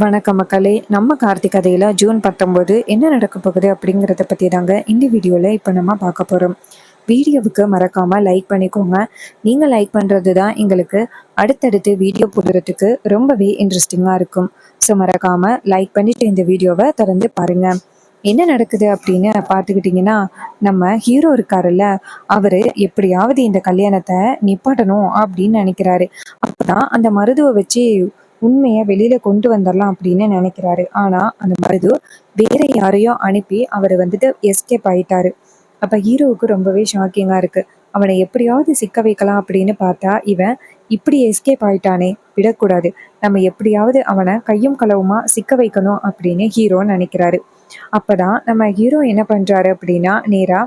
வணக்கம் மக்களே. நம்ம கார்த்திக் கதையில் ஜூன் 19 என்ன நடக்க போகுது அப்படிங்கிறத பற்றி தாங்க இந்த வீடியோவில் இப்போ நம்ம பார்க்க போகிறோம். வீடியோவுக்கு மறக்காமல் லைக் பண்ணிக்கோங்க. நீங்கள் லைக் பண்ணுறது தான் எங்களுக்கு அடுத்தடுத்து வீடியோ போடுறதுக்கு ரொம்பவே இன்ட்ரெஸ்டிங்காக இருக்கும். ஸோ மறக்காமல் லைக் பண்ணிவிட்டு இந்த வீடியோவை தொடர்ந்து பாருங்கள். என்ன நடக்குது அப்படின்னு பார்த்துக்கிட்டிங்கன்னா, நம்ம ஹீரோ இருக்காருல்ல, அவர் எப்படியாவது இந்த கல்யாணத்தை நிப்பாட்டணும் அப்படின்னு நினைக்கிறாரு. அப்போ தான் அந்த மருதுவை வச்சு உண்மையை வெளியில கொண்டு வந்துடலாம் அப்படின்னு நினைக்கிறாரு. ஆனா அந்த மருது வேற யாரையோ அனுப்பி அவர் எஸ்கேப் ஆயிட்டாரு. அப்ப ஹீரோவுக்கு ரொம்பவே ஷாக்கிங்கா இருக்கு. அவனை எப்படியாவது சிக்க வைக்கலாம் அப்படின்னு பார்த்தா இவன் இப்படி எஸ்கேப் ஆயிட்டானே, விடக்கூடாது, நம்ம எப்படியாவது அவனை கையும் களவுமா சிக்க வைக்கணும் அப்படின்னு ஹீரோ நினைக்கிறாரு. அப்பதான் நம்ம ஹீரோ என்ன பண்றாரு அப்படின்னா, நேரா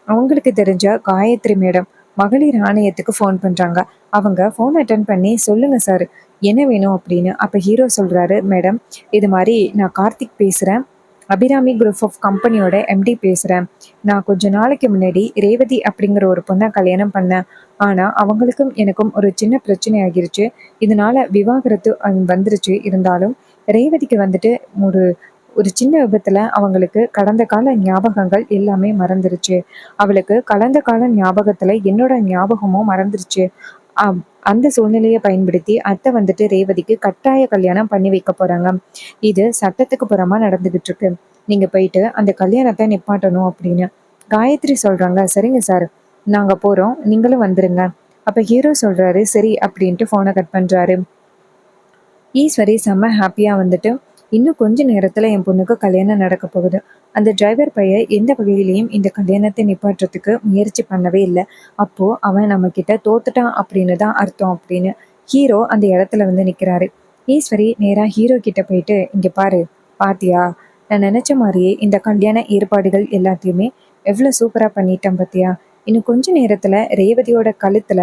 அவங்களுக்கு தெரிஞ்ச காயத்ரி மேடம் மகளிர் ஆணையத்துக்கு ஃபோன் பண்றாங்க. அவங்க ஃபோன் அட்டன் பண்ணி, சொல்லுங்க சார், என்ன வேணும் அப்படின்னு. அப்போ ஹீரோ சொல்கிறாரு, மேடம் இது மாதிரி நான் கார்த்திக் பேசுகிறேன், அபிராமி குரூப் ஆஃப் கம்பெனியோட எம்டி பேசுகிறேன். நான் கொஞ்ச நாளைக்கு முன்னாடி ரேவதி அப்படிங்கிற ஒரு பொண்ணை கல்யாணம் பண்ணேன். ஆனால் அவங்களுக்கும் எனக்கும் ஒரு சின்ன பிரச்சனை ஆகிருச்சு. இதனால விவாகரத்து வந்துருச்சு. இருந்தாலும் ரேவதிக்கு ஒரு ஒரு சின்ன விபத்துல அவங்களுக்கு கடந்த கால ஞாபகங்கள் எல்லாமே மறந்துருச்சு. அவளுக்கு கடந்த கால ஞாபகத்துல என்னோட ஞாபகமும் மறந்துருச்சு. அந்த சூழ்நிலையை பயன்படுத்தி அத்தை ரேவதிக்கு கட்டாய கல்யாணம் பண்ணி வைக்க போறாங்க. இது சட்டத்துக்கு புறமா நடந்துகிட்டு இருக்கு. நீங்க போயிட்டு அந்த கல்யாணத்தை நிப்பாட்டணும் அப்படின்னு காயத்ரி சொல்றாங்க. சரிங்க சார், நாங்க போறோம், நீங்களும் வந்துருங்க. அப்ப ஹீரோ சொல்றாரு, சரி அப்படின்ட்டு போனை கட் பண்றாரு. ஈஸ்வரி செம்ம ஹாப்பியா இன்னும் கொஞ்ச நேரத்துல என் பொண்ணுக்கு கல்யாணம் நடக்க போகுது. அந்த டிரைவர் பையன் எந்த வகையிலையும் இந்த கல்யாணத்தை நிப்பாட்டுறதுக்கு முயற்சி பண்ணவே இல்லை. அப்போ அவன் நம்ம கிட்ட தோத்துட்டான் அப்படின்னு தான் அர்த்தம் அப்படின்னு ஹீரோ அந்த இடத்துல நிக்கிறாரு. ஈஸ்வரி நேரா ஹீரோ கிட்ட போயிட்டு, இங்க பாரு, பாத்தியா, நான் நினைச்ச மாதிரியே இந்த கல்யாண ஏற்பாடுகள் எல்லாத்தையுமே எவ்வளவு சூப்பரா பண்ணிட்டேன் பாத்தியா. இன்னும் கொஞ்ச நேரத்துல ரேவதியோட கழுத்துல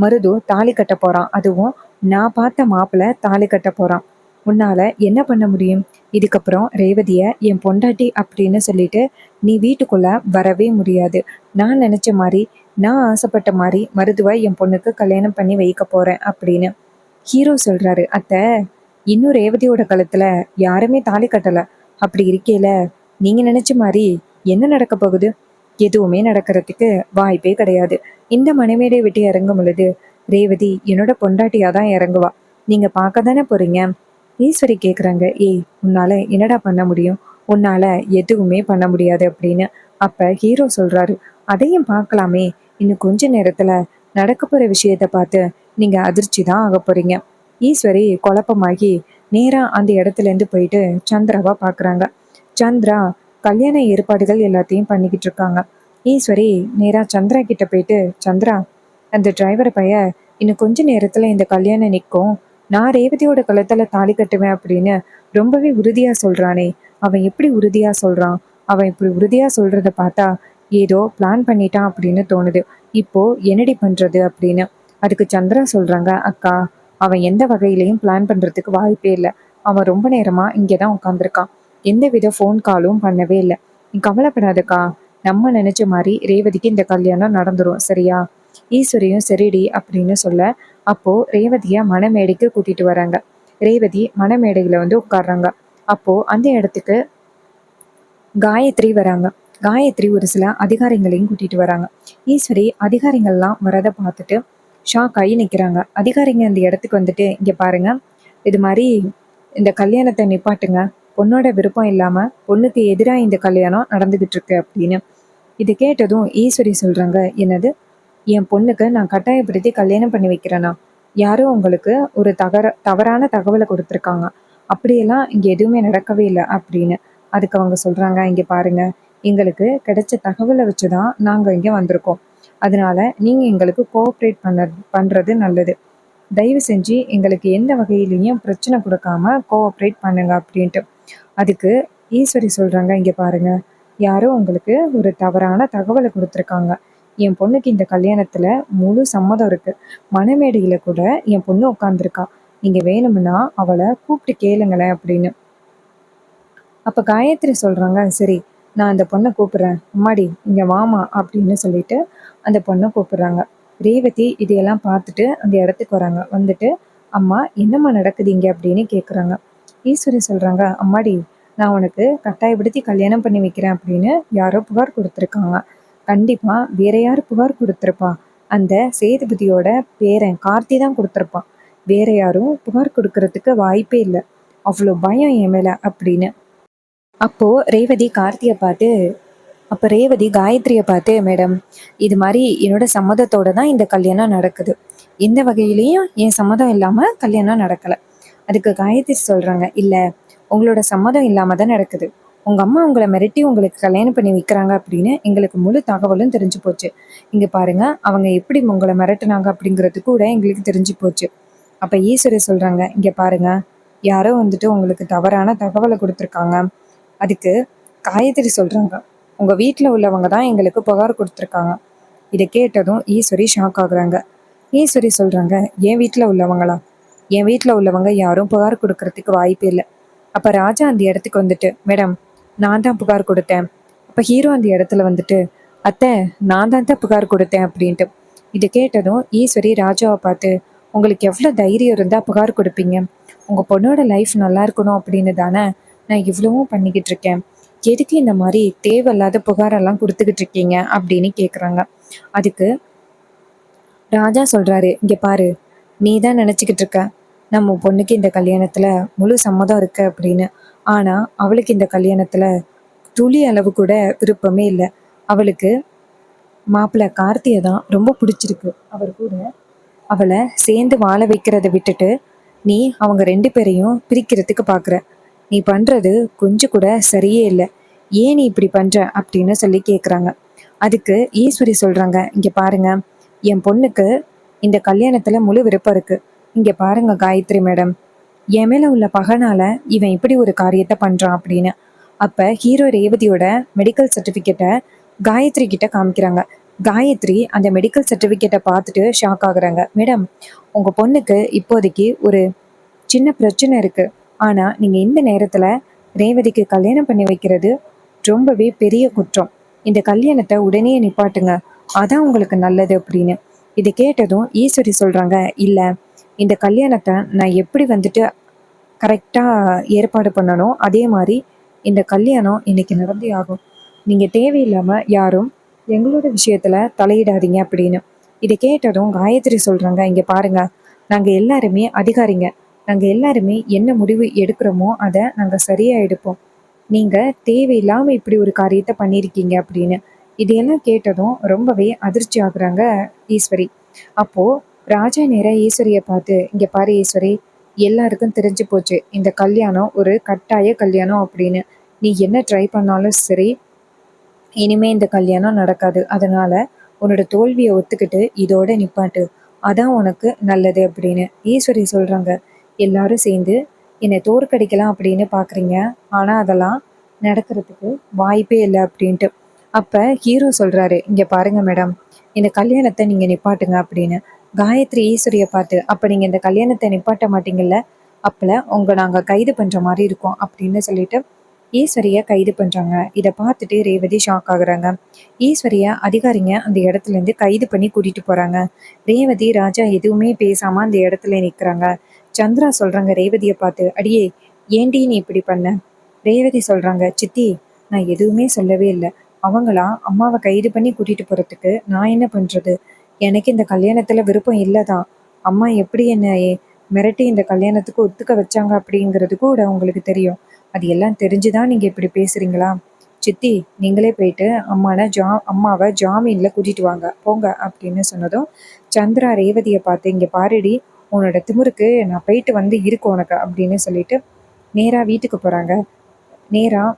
மருது தாலி கட்ட போறான். அதுவும் நான் பார்த்த மாப்பிள்ளை தாலி கட்ட போறான். உன்னால என்ன பண்ண முடியும்? இதுக்கப்புறம் ரேவதிய என் பொண்டாட்டி அப்படின்னு சொல்லிட்டு நீ வீட்டுக்குள்ள வரவே முடியாது. நான் நினைச்ச மாதிரி, நான் ஆசைப்பட்ட மாதிரி மருதுவை என் பொண்ணுக்கு கல்யாணம் பண்ணி வைக்க போறேன் அப்படின்னு ஹீரோ சொல்றாரு. அத்தை, இன்னும் ரேவதியோட கழுத்துல யாருமே தாலி கட்டல. அப்படி இருக்கேல, நீங்க நினைச்ச மாதிரி என்ன நடக்க போகுது? எதுவுமே நடக்கிறதுக்கு வாய்ப்பே கிடையாது. இந்த மனைமேடை விட்டு இறங்கும் பொழுது ரேவதி என்னோட பொண்டாட்டியா தான் இறங்குவா. நீங்க பார்க்க தானே போறீங்க. ஈஸ்வரி கேக்குறாங்க, ஏய், உன்னால என்னடா பண்ண முடியும்? உன்னால எதுவுமே பண்ண முடியாது அப்படின்னு. அப்ப ஹீரோ சொல்றாரு, அதையும் பார்க்கலாமே, இன்னும் கொஞ்ச நேரத்துல நடக்க போற விஷயத்த பார்த்து நீங்க அதிர்ச்சி தான் ஆக போறீங்க. ஈஸ்வரி குழப்பமாகி நேரா அந்த இடத்துல இருந்து போயிட்டு சந்திராவா பாக்குறாங்க. சந்திரா கல்யாண ஏற்பாடுகள் எல்லாத்தையும் பண்ணிக்கிட்டு இருக்காங்க. ஈஸ்வரி நேரா சந்திரா கிட்ட போயிட்டு, சந்திரா, அந்த டிரைவர் பைய இன்னும் கொஞ்ச நேரத்துல இந்த கல்யாணம் நிற்கும், நான் ரேவதியோட கழுத்துல தாலி கட்டுவேன் அப்படின்னு ரொம்பவே உறுதியா சொல்றானே, அவன் எப்படி உறுதியா சொல்றான்? அவன் இப்படி உறுதியா சொல்றத பார்த்தா ஏதோ பிளான் பண்ணிட்டான் அப்படின்னு தோணுது. இப்போ என்னடி பண்றது அப்படின்னு. அதுக்கு சந்திரா சொல்றாங்க, அக்கா, அவன் எந்த வகையிலையும் பிளான் பண்றதுக்கு வாய்ப்பே இல்லை. அவன் ரொம்ப நேரமா இங்கேதான் உட்காந்துருக்கான். எந்த வித ஃபோன் காலும் பண்ணவே இல்லை. நீ கவலைப்படாதக்கா, நம்ம நினைச்ச மாதிரி ரேவதிக்கு இந்த கல்யாணம் நடந்துரும், சரியா? ஈஸ்வரியும் சரிடி அப்படின்னு சொல்ல, அப்போ ரேவதிய மணமேடைக்கு கூட்டிட்டு வராங்க. ரேவதி மணமேடையில உட்கார்றாங்க. அப்போ அந்த இடத்துக்கு காயத்ரி வராங்க. காயத்ரி ஒரு சில அதிகாரிகளையும் கூட்டிட்டு வராங்க. ஈஸ்வரி அதிகாரிகள்லாம் வரதை பார்த்துட்டு ஷாக் ஆகி நிற்கிறாங்க. அதிகாரிங்க அந்த இடத்துக்கு இங்க பாருங்க, இது மாதிரி இந்த கல்யாணத்தை நிப்பாட்டுங்க, பொண்ணோட விருப்பம் இல்லாம பொண்ணுக்கு எதிராக இந்த கல்யாணம் நடந்துகிட்டு இருக்கு அப்படின்னு. இது கேட்டதும் ஈஸ்வரி சொல்றாங்க, என்னது, என் பொண்ணுக்கு நான் கட்டாயப்படுத்தி கல்யாணம் பண்ணி வைக்கிறேனா? யாரோ உங்களுக்கு ஒரு தவறான தகவலை கொடுத்துருக்காங்க. அப்படியெல்லாம் இங்க எதுவுமே நடக்கவே இல்லை அப்படின்னு. அதுக்கு அவங்க சொல்றாங்க, இங்க பாருங்க, எங்களுக்கு கிடைச்ச தகவலை வச்சுதான் நாங்க இங்க வந்திருக்கோம். அதனால நீங்க எங்களுக்கு கோஆப்ரேட் பண்றது நல்லது. தயவு செஞ்சு எங்களுக்கு எந்த வகையிலையும் பிரச்சனை கொடுக்காம கோஆப்ரேட் பண்ணுங்க அப்படின்ட்டு. அதுக்கு ஈஸ்வரி சொல்றாங்க, இங்க பாருங்க, யாரோ உங்களுக்கு ஒரு தவறான தகவலை கொடுத்துருக்காங்க. என் பொண்ணுக்கு இந்த கல்யாணத்துல முழு சம்மதம் இருக்கு. மணமேடையில கூட என் பொண்ணு உட்காந்துருக்கா. நீங்க வேணும்னா அவளை கூப்பிட்டு கேளுங்களேன் அப்படின்னு. அப்ப காயத்ரி சொல்றாங்க, சரி, நான் அந்த பொண்ணை கூப்பிடுறேன், அம்மாடி இங்க வாமா அப்படின்னு சொல்லிட்டு அந்த பொண்ணை கூப்பிடுறாங்க. ரேவதி இதையெல்லாம் பார்த்துட்டு அந்த இடத்துக்கு வராங்க. அம்மா, என்னம்மா நடக்குது இங்க அப்படின்னு கேட்குறாங்க. ஈஸ்வரி சொல்கிறாங்க, அம்மாடி நான் உனக்கு கட்டாயப்படுத்தி கல்யாணம் பண்ணி வைக்கிறேன் அப்படின்னு யாரோ புகார் கொடுத்துருக்காங்க. கண்டிப்பாக வேற யார் புகார் கொடுத்துருப்பா? அந்த சேதுபதியோட பேரன் கார்த்தி தான் கொடுத்துருப்பான். வேற யாரும் புகார் கொடுக்கறதுக்கு வாய்ப்பே இல்லை. அவ்வளோ பயம் என் மேலே அப்படின்னு. அப்போது ரேவதி கார்த்தியை பார்த்து அப்போ ரேவதி காயத்ரியை பார்த்து, மேடம் இது மாதிரி என்னோட சம்மதத்தோட தான் இந்த கல்யாணம் நடக்குது. எந்த வகையிலையும் என் சம்மதம் இல்லாமல் கல்யாணம் நடக்கலை. அதுக்கு காயத்ரி சொல்கிறாங்க, இல்லை உங்களோட சம்மதம் இல்லாமல் தான் நடக்குது. உங்கள் அம்மா உங்களை மிரட்டி உங்களுக்கு கல்யாணம் பண்ணி வைக்கிறாங்க அப்படின்னு எங்களுக்கு முழு தகவலும் தெரிஞ்சு போச்சு. இங்கே பாருங்க அவங்க எப்படி உங்களை மிரட்டுனாங்க அப்படிங்கிறது கூட எங்களுக்கு தெரிஞ்சு போச்சு. அப்போ ஈஸ்வரி சொல்கிறாங்க, இங்கே பாருங்க யாரோ வந்துட்டு உங்களுக்கு தவறான தகவலை கொடுத்துருக்காங்க. அதுக்கு காயத்ரி சொல்கிறாங்க, உங்கள் வீட்டில் உள்ளவங்க தான் எங்களுக்கு புகார் கொடுத்துருக்காங்க. இதை கேட்டதும் ஈஸ்வரி ஷாக் ஆகுறாங்க. ஈஸ்வரி சொல்கிறாங்க, என் வீட்டில் உள்ளவங்களா? என் வீட்டில் உள்ளவங்க யாரும் புகார் கொடுக்கறதுக்கு வாய்ப்பு இல்லை. அப்போ ராஜா அந்த இடத்துக்கு வந்துட்டு, மேடம் நான் தான் புகார் கொடுத்தேன். அப்போ ஹீரோ அந்த இடத்துல வந்துட்டு, அத்தை நான் தான் புகார் கொடுத்தேன் அப்படின்ட்டு. இது கேட்டதும் ஈஸ்வரி ராஜாவை பார்த்து, உங்களுக்கு எவ்வளோ தைரியம் இருந்தால் புகார் கொடுப்பீங்க? உங்கள் பொண்ணோட லைஃப் நல்லா இருக்கணும் அப்படின்னு தானே நான் இவ்வளவும் பண்ணிக்கிட்டு இருக்கேன். எதுக்கு இந்த மாதிரி தேவையில்லாத புகாரெல்லாம் கொடுத்துக்கிட்டு இருக்கீங்க அப்படின்னு கேட்குறாங்க. அதுக்கு ராஜா சொல்கிறாரு, இங்கே பாரு நீ தான் நினச்சிக்கிட்டு இருக்க நம்ம பொண்ணுக்கு இந்த கல்யாணத்தில் முழு சம்மதம் இருக்கு அப்படின்னு. ஆனால் அவளுக்கு இந்த கல்யாணத்தில் துளி அளவு கூட விருப்பமே இல்லை. அவளுக்கு மாப்பிள்ளை கார்த்தியை தான் ரொம்ப பிடிச்சிருக்கு. அவர் கூட அவளை சேர்ந்து வாழ வைக்கிறத விட்டுட்டு நீ அவங்க 2 பேரையும் பிரிக்கிறதுக்கு பார்க்குற. நீ பண்ணுறது கொஞ்சம் கூட சரியே இல்லை. ஏன் நீ இப்படி பண்ணுற அப்படின்னு சொல்லி கேட்குறாங்க. அதுக்கு ஈஸ்வரி சொல்கிறாங்க, இங்கே பாருங்க என் பொண்ணுக்கு இந்த கல்யாணத்தில் முழு விருப்பம் இருக்குது. இங்கே பாருங்க காயத்ரி மேடம், என் மேலே உள்ள பகனால இவன் இப்படி ஒரு காரியத்தை பண்ணுறான் அப்படின்னு. அப்போ ஹீரோ ரேவதியோட மெடிக்கல் சர்டிஃபிகேட்டை காயத்ரி கிட்ட காமிக்கிறாங்க. காயத்ரி அந்த மெடிக்கல் சர்டிஃபிகேட்டை பார்த்துட்டு ஷாக் ஆகுறாங்க. மேடம் உங்கள் பொண்ணுக்கு இப்போதைக்கு ஒரு சின்ன பிரச்சனை இருக்குது. ஆனால் நீங்கள் இந்த நேரத்தில் ரேவதிக்கு கல்யாணம் பண்ணி வைக்கிறது ரொம்பவே பெரிய குற்றம். இந்த கல்யாணத்தை உடனே நிப்பாட்டுங்க, அதான் உங்களுக்கு நல்லது அப்படின்னு. இதை கேட்டதும் ஈஸ்வரி சொல்கிறாங்க, இல்லை இந்த கல்யாணத்தை நான் எப்படி வந்துட்டு கரெக்டாக ஏற்பாடு பண்ணணும் அதே மாதிரி இந்த கல்யாணம் இன்னைக்கு நடந்தே ஆகும். நீங்கள் தேவையில்லாமல் யாரும் எங்களோட விஷயத்தில் தலையிடாதீங்க அப்படின்னு. இதை கேட்டதும் காயத்ரி சொல்கிறாங்க, இங்கே பாருங்கள் நாங்கள் எல்லாருமே அதிகாரிங்க. நாங்கள் எல்லாருமே என்ன முடிவு எடுக்கிறோமோ அதை நாங்கள் சரியாக எடுப்போம். நீங்கள் தேவையில்லாமல் இப்படி ஒரு காரியத்தை பண்ணியிருக்கீங்க அப்படின்னு. இதையெல்லாம் கேட்டதும் ரொம்பவே அதிர்ச்சி ஆகுறாங்க ஈஸ்வரி. அப்போது ராஜா நேர ஈஸ்வரியை பார்த்து, இங்கே பாரு ஈஸ்வரி, எல்லாருக்கும் தெரிஞ்சு போச்சு இந்த கல்யாணம் ஒரு கட்டாய கல்யாணம் அப்படின்னு. நீ என்ன ட்ரை பண்ணாலும் சரி இனிமே இந்த கல்யாணம் நடக்காது. அதனால உன்னோட தோல்வியை ஒத்துக்கிட்டு இதோட நிப்பாட்டு, அதான் உனக்கு நல்லது அப்படின்னு ஈஸ்வரி சொல்கிறாங்க. எல்லாரும் சேர்ந்து என்னை தோற்கடிக்கலாம் அப்படின்னு பார்க்குறீங்க, ஆனால் அதெல்லாம் நடக்கிறதுக்கு வாய்ப்பே இல்லை அப்படின்ட்டு. அப்போ ஹீரோ சொல்கிறாரு, இங்கே பாருங்க மேடம் இந்த கல்யாணத்தை நீங்கள் நிப்பாட்டுங்க அப்படின்னு. காயத்ரி ஈஸ்வரியை பார்த்து, அப்போ நீங்கள் இந்த கல்யாணத்தை நிப்பாட்ட மாட்டீங்கல்ல, அப்போ உங்கள் நாங்கள் கைது பண்ணுற மாதிரி இருக்கும் அப்படின்னு சொல்லிட்டு ஈஸ்வரியை கைது பண்ணுறாங்க. இதை பார்த்துட்டு ரேவதி ஷாக் ஆகுறாங்க. ஈஸ்வரியை அதிகாரிங்க அந்த இடத்துலேருந்து கைது பண்ணி கூட்டிகிட்டு போகிறாங்க. ரேவதி ராஜா எதுவுமே பேசாமல் அந்த இடத்துல நிற்கிறாங்க. சந்திரா சொல்கிறாங்க ரேவதியை பார்த்து, அடியே ஏண்டி நீ இப்படி பண்ண? ரேவதி சொல்கிறாங்க, சித்தி நான் எதுவுமே சொல்லவே இல்லை. அவங்களா அம்மாவை கைது பண்ணி கூட்டிகிட்டு போகிறதுக்கு நான் என்ன பண்ணுறது? எனக்கு இந்த கல்யாணத்தில் விருப்பம் இல்லை தான். அம்மா எப்படி என்னை மிரட்டி இந்த கல்யாணத்துக்கு ஒத்துக்க வச்சாங்க அப்படிங்கிறது கூட உங்களுக்கு தெரியும். அது எல்லாம் தெரிஞ்சு தான் நீங்கள் இப்படி பேசுகிறீங்களா? சித்தி நீங்களே போயிட்டு அம்மாவை ஜாமீனில் கூட்டிகிட்டு வாங்க போங்க அப்படின்னு சொன்னதும் சந்திரா ரேவதியை பார்த்து, இங்கே பாருடி உன்னோட திமிருக்கு நான் போயிட்டு வந்து இருக்கு உனக்கு அப்படின்னு சொல்லிட்டு நேராக வீட்டுக்கு போகிறாங்க. நேராக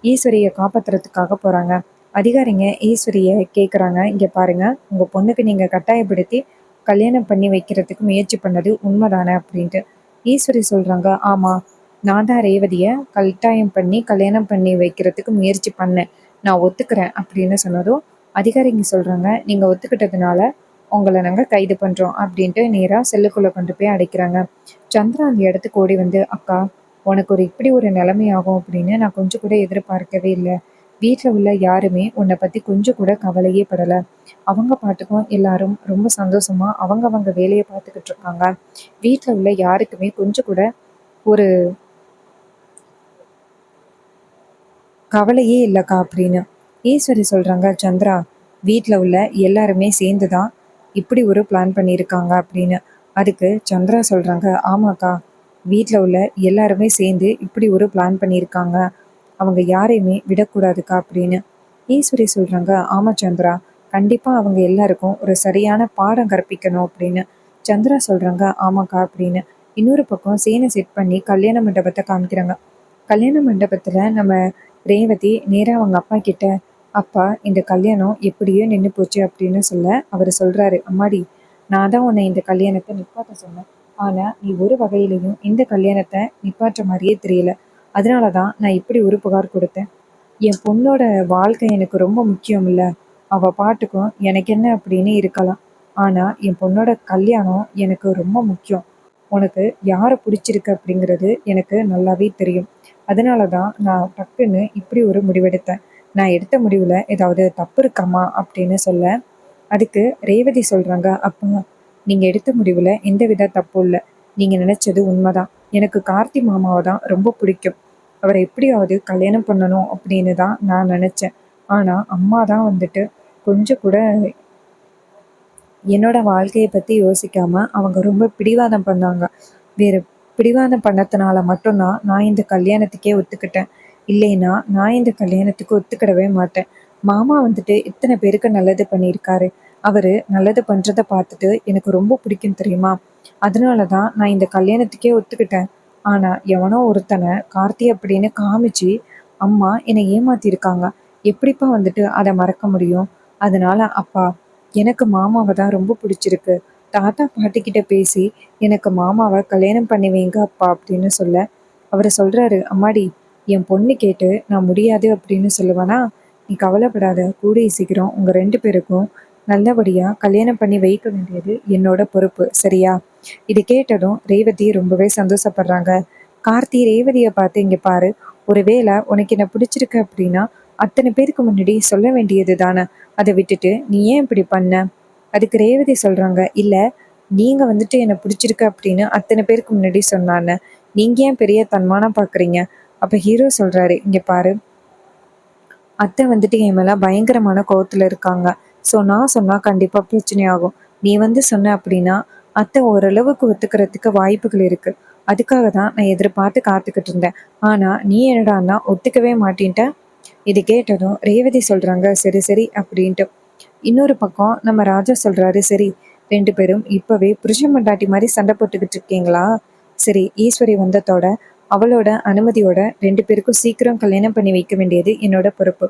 ஈஸ்வரியை காப்பாற்றுறதுக்காக போகிறாங்க. அதிகாரிங்க ஈஸ்வரியை கேட்குறாங்க, இங்கே பாருங்கள் உங்கள் பொண்ணுக்கு நீங்கள் கட்டாயப்படுத்தி கல்யாணம் பண்ணி வைக்கிறதுக்கு முயற்சி பண்ணது உண்மைதானே அப்படின்ட்டு. ஈஸ்வரி சொல்கிறாங்க, ஆமாம் நான் தான் ரேவதியை கட்டாயம் பண்ணி கல்யாணம் பண்ணி வைக்கிறதுக்கு முயற்சி பண்ணேன், நான் ஒத்துக்கிறேன் அப்படின்னு சொன்னதும் அதிகாரிங்க சொல்கிறாங்க, நீங்கள் ஒத்துக்கிட்டதுனால உங்களை நாங்கள் கைது பண்ணுறோம் அப்படின்ட்டு நேராக செல்லுக்குள்ளே கொண்டு போய் அடைக்கிறாங்க. சந்திரா அந்த இடத்துக்கு ஓடி வந்து, அக்கா உனக்கு இப்படி ஒரு நிலைமையாகும் அப்படின்னு நான் கொஞ்சம் கூட எதிர்பார்க்கவே இல்லை. வீட்டில் உள்ள யாருமே உன்னை பற்றி கொஞ்சம் கூட கவலையே படலை. அவங்க பாட்டுக்கும் எல்லாரும் ரொம்ப சந்தோஷமாக அவங்க வேலையை பார்த்துக்கிட்டு இருக்காங்க. வீட்டில் உள்ள யாருக்குமே கொஞ்சம் கூட ஒரு கவலையே இல்லைக்கா அப்படின்னு. ஈஸ்வரி சொல்கிறாங்க, சந்திரா வீட்டில் உள்ள எல்லாருமே சேர்ந்து தான் இப்படி ஒரு பிளான் பண்ணியிருக்காங்க அப்படின்னு. அதுக்கு சந்திரா சொல்கிறாங்க, ஆமாக்கா வீட்டில் உள்ள எல்லாருமே சேர்ந்து இப்படி ஒரு பிளான் பண்ணியிருக்காங்க, அவங்க யாரையுமே விடக்கூடாதுக்கா அப்படின்னு. ஈஸ்வரி சொல்கிறாங்க, ஆமாம் சந்திரா கண்டிப்பாக அவங்க எல்லாருக்கும் ஒரு சரியான பாடம் கற்பிக்கணும் அப்படின்னு. சந்திரா சொல்கிறாங்க, ஆமாக்கா அப்படின்னு. இன்னொரு பக்கம் சீனை செட் பண்ணி கல்யாண மண்டபத்தை காமிக்கிறாங்க. கல்யாண மண்டபத்தில் நம்ம ரேவதி நேராக அவங்க அப்பா கிட்ட, அப்பா இந்த கல்யாணம் எப்படியோ நின்று போச்சு அப்படின்னு சொல்ல அவர் சொல்கிறாரு, அம்மாடி நான் தான் உன்னை இந்த கல்யாணத்தை நிப்பாட்ட சொன்னேன், ஆனால் நீ ஒரு வகையிலையும் இந்த கல்யாணத்தை நிப்பாற்ற மாதிரியே தெரியல, அதனால தான் நான் இப்படி ஒரு புகார் கொடுத்தேன். என் பொண்ணோட வாழ்க்கை எனக்கு ரொம்ப முக்கியம் இல்லை, அவள் பாட்டுக்கும் எனக்கு என்ன அப்படின்னு இருக்கலாம், ஆனால் என் பொண்ணோட கல்யாணம் எனக்கு ரொம்ப முக்கியம். உனக்கு யாரை பிடிச்சிருக்கு அப்படிங்கிறது எனக்கு நல்லாவே தெரியும், அதனால தான் நான் டக்குன்னு இப்படி ஒரு முடிவெடுத்தேன். நான் எடுத்த முடிவில் ஏதாவது தப்பு இருக்காமா அப்படின்னு சொல்ல, அதுக்கு ரேவதி சொல்கிறாங்க, அப்பா நீங்கள் எடுத்த முடிவில் எந்தவித தப்பும் இல்லை, நீங்கள் நினச்சது உண்மைதான். எனக்கு கார்த்தி மாமாவை தான் ரொம்ப பிடிக்கும், அவரை எப்படியாவது கல்யாணம் பண்ணணும் அப்படின்னு தான் நான் நினச்சேன். ஆனால் அம்மா தான் வந்துட்டு கொஞ்சம் கூட என்னோட வாழ்க்கையை பற்றி யோசிக்காமல் அவங்க ரொம்ப பிடிவாதம் பண்ணாங்க. வேறு பிடிவாதம் பண்ணதுனால மட்டும்தான் நான் இந்த கல்யாணத்துக்கே ஒத்துக்கிட்டேன், இல்லைன்னா நான் இந்த கல்யாணத்துக்கு ஒத்துக்கிடவே மாட்டேன். மாமா வந்துட்டு இத்தனை பேருக்கு நல்லது பண்ணியிருக்காரு, அவர் நல்லது பண்ணுறதை பார்த்துட்டு எனக்கு ரொம்ப பிடிக்கும் தெரியுமா, அதனால தான் நான் இந்த கல்யாணத்துக்கே ஒத்துக்கிட்டேன். ஆனால் எவனோ ஒருத்தனை கார்த்தி அப்படின்னு காமிச்சு அம்மா என்னை ஏமாத்திருக்காங்க, எப்படிப்பா வந்துட்டு அதை மறக்க முடியும். அதனால அப்பா எனக்கு மாமாவை தான் ரொம்ப பிடிச்சிருக்கு, தாத்தா பாட்டிக்கிட்ட பேசி எனக்கு மாமாவை கல்யாணம் பண்ணி வைங்க அப்பா அப்படின்னு சொல்ல அவர் சொல்கிறாரு, அம்மாடி என் பொண்ணு கேட்டு நான் முடியாது அப்படின்னு சொல்லுவேனா, நீ கவலைப்படாத, கூடிய சீக்கிரம் உங்கள் 2 பேருக்கும் நல்லபடியாக கல்யாணம் பண்ணி வைக்க வேண்டியது என்னோட பொறுப்பு, சரியா. இது கேட்டதும் ரேவதி ரொம்பவே சந்தோஷப்படுறாங்க. கார்த்தி ரேவதியை பார்த்து, இங்கே பாரு, ஒருவேளை உனக்கு என்ன பிடிச்சிருக்கு அப்படின்னா அத்தனை பேருக்கு முன்னாடி சொல்ல வேண்டியது தானே, அதை விட்டுட்டு நீ ஏன் இப்படி பண்ண. அதுக்கு ரேவதி சொல்கிறாங்க, இல்லை நீங்கள் வந்துட்டு என்னை பிடிச்சிருக்கு அப்படின்னு அத்தனை பேருக்கு முன்னாடி சொன்னான்னு நீங்கள் ஏன் பெரிய தன்மானம் பார்க்குறீங்க. அப்போ ஹீரோ சொல்கிறாரு, இங்கே பாரு, அத்தை வந்துட்டு என் மேலே பயங்கரமான கோவத்தில் இருக்காங்க, ஸோ நான் சொன்னால் கண்டிப்பாக பிரச்சனையாகும். நீ வந்து சொன்ன அப்படின்னா அத்தை ஓரளவுக்கு ஒத்துக்கிறதுக்கு வாய்ப்புகள் இருக்குது, அதுக்காக தான் நான் எதிர்பார்த்து காத்துக்கிட்டு இருந்தேன், ஆனால் நீ என்னடான்னா ஒத்துக்கவே மாட்டேன்ட்ட. இது கேட்டதும் ரேவதி சொல்கிறாங்க, சரி சரி அப்படின்ட்டு. இன்னொரு பக்கம் நம்ம ராஜா சொல்கிறாரு, சரி 2 பேரும் இப்போவே புருஷன் மண்டாட்டி மாதிரி சண்டை போட்டுக்கிட்டு இருக்கீங்களா, சரி ஈஸ்வரி வந்ததோட அவளோட அனுமதியோட 2 பேருக்கும் சீக்கிரம் கல்யாணம் பண்ணி வைக்க வேண்டியது என்னோட பொறுப்பு.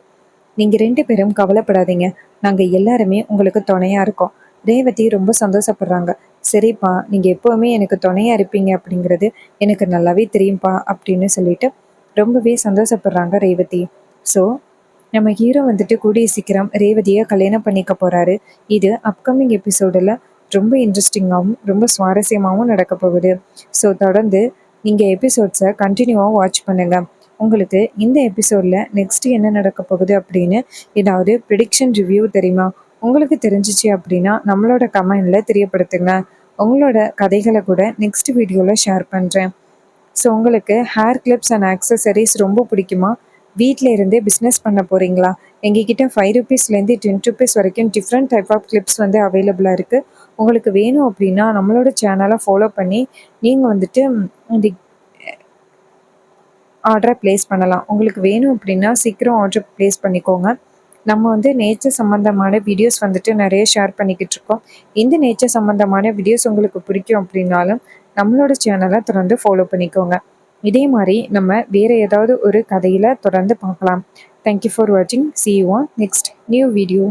நீங்கள் 2 பேரும் கவலைப்படாதீங்க, நாங்கள் எல்லாருமே உங்களுக்கு துணையாக இருக்கோம். ரேவதி ரொம்ப சந்தோஷப்படுறாங்க. சரிப்பா, நீங்கள் எப்போவுமே எனக்கு துணையாக இருப்பீங்க அப்படிங்கிறது எனக்கு நல்லாவே தெரியும்ப்பா அப்படின்னு சொல்லிட்டு ரொம்பவே சந்தோஷப்படுறாங்க ரேவதி. ஸோ நம்ம ஹீரோ வந்துட்டு கூடிய சீக்கிரம் ரேவதியை கல்யாணம் பண்ணிக்க போகிறாரு. இது அப்கமிங் எபிசோடில் ரொம்ப இன்ட்ரெஸ்டிங்காகவும் ரொம்ப சுவாரஸ்யமாகவும் நடக்க போகுது. ஸோ தொடர்ந்து நீங்கள் எபிசோட்ஸை கண்டினியூவாக வாட்ச் பண்ணுங்கள். உங்களுக்கு இந்த எபிசோடில் நெக்ஸ்ட் என்ன நடக்க போகுது அப்படின்னு ஏதாவது ப்ரிடிக்ஷன் ரிவ்யூ தெரியுமா? உங்களுக்கு தெரிஞ்சிச்சு அப்படின்னா நம்மளோட கமெண்டில் தெரியப்படுத்துங்க. உங்களோட கதைகளை கூட நெக்ஸ்ட் வீடியோவில் ஷேர் பண்ணுறேன். ஸோ உங்களுக்கு ஹேர் கிளிப்ஸ் அண்ட் ஆக்சசரிஸ் ரொம்ப பிடிக்குமா? வீட்டில் இருந்தே பிஸ்னஸ் பண்ண போகிறீங்களா? எங்ககிட்ட 5 ருபீஸ்லேருந்து 10 ருபீஸ் வரைக்கும் டிஃப்ரெண்ட் டைப் ஆஃப் கிளிப்ஸ் வந்து அவைலபிளாக இருக்குது. உங்களுக்கு வேணும் அப்படின்னா நம்மளோட சேனலை ஃபாலோ பண்ணி நீங்கள் வந்துட்டு இந்த ஆர்டரை ப்ளேஸ் பண்ணலாம். உங்களுக்கு வேணும் அப்படின்னா சீக்கிரம் ஆர்டர் ப்ளேஸ் பண்ணிக்கோங்க. நம்ம வந்து நேச்சர் சம்மந்தமான வீடியோஸ் வந்துட்டு நிறைய ஷேர் பண்ணிக்கிட்டு இருக்கோம். இந்த நேச்சர் சம்மந்தமான வீடியோஸ் உங்களுக்கு பிடிக்கும் அப்படின்னாலும் நம்மளோட சேனலை தொடர்ந்து ஃபாலோ பண்ணிக்கோங்க. இதே மாதிரி நம்ம வேறு ஏதாவது ஒரு கதையில் தொடர்ந்து பார்க்கலாம். தேங்க்யூ ஃபார் வாட்சிங். See you on next new video.